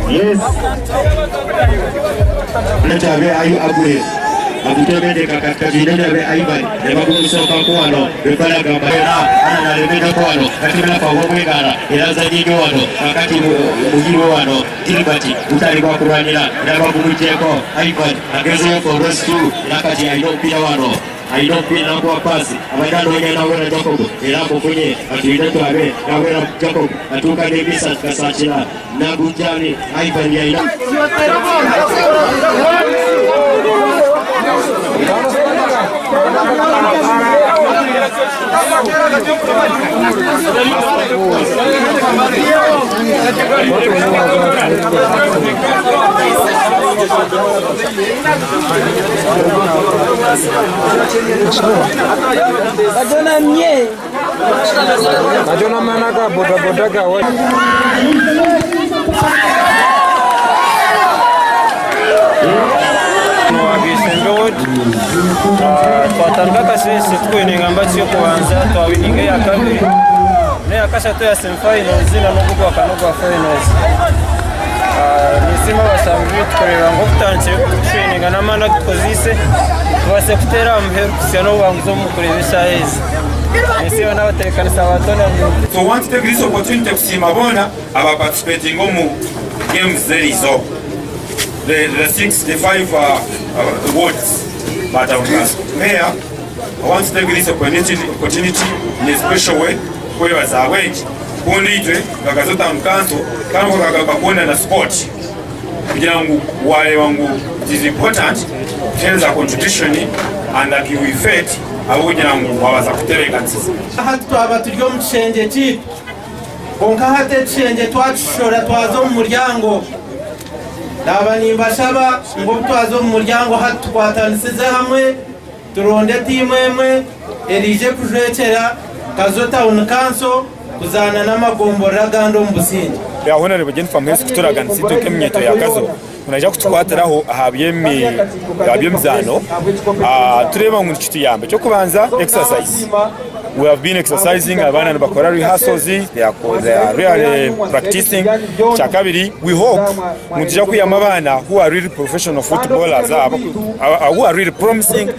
Yes. Leta be ayu abure. Abutebende katika jinenda be aibai. Eba kumusoka kwano. Befala gambera. Ana nalemenda kwano. Katika kwa mwegara. Ilaza nyingi wano. Wakati muhimu wano. Tilibati. Utari kwa kuranila. Eba kumuteko. Aibai. Ageze yako restu. Nakati aino pia wano. Aino pia na kwa pasi. Abadano wenye na wena Jacob. Ilapo kwenye. Atuinetu abe. Na wena Jacob. Atuka nebisa kasachila. Na bujani. Aibai ya ina. Adona mie. Adona manaka boda kawe. Twatanga sisi twinenga mbachi yo kubanza twawininga ya kabiri ne akashatu ya semifinals na n'ubwo akanogwa finals nisima basanzwe tkorera ngo kutanche training na mana dukozise twase kutera amheru kusano banguzo mukurebesha hezi nisima n'abaterekanisa abatona. So want to take this opportunity kusima bona aba participating mu games zerizo the 5 awards. But Mayor, I want to take this opportunity in a special way where was our wage. Kunditwe kakazota mkanzo kama kakakakunda na sport. Kujangu wale wangu it is important kutenza contribution and that you effect abujangu wabaza kutereka nsisi. Hatu abaturyo mchenje chipi. Konka hate chenje twachishora twazo mu muryango. Naba nimbashaba ngo twazo mu muryango hatukwatanisize hamwe turonde timu emwe erije kujwekera kazota unkanso kuzana n'amagombora gando mu Businge. Ya hona ne bageni famwese kuturaga nsito kemnyeto yakazo unaja kutwatiraho ahabyemzano tureba ngo inshuti yambe cyo kubanza exercise. We have been exercising abana bakora rehearsals, they are really practicing. Chakabiri, we hope mujja kuyama abana who are really professional footballers, who are really promising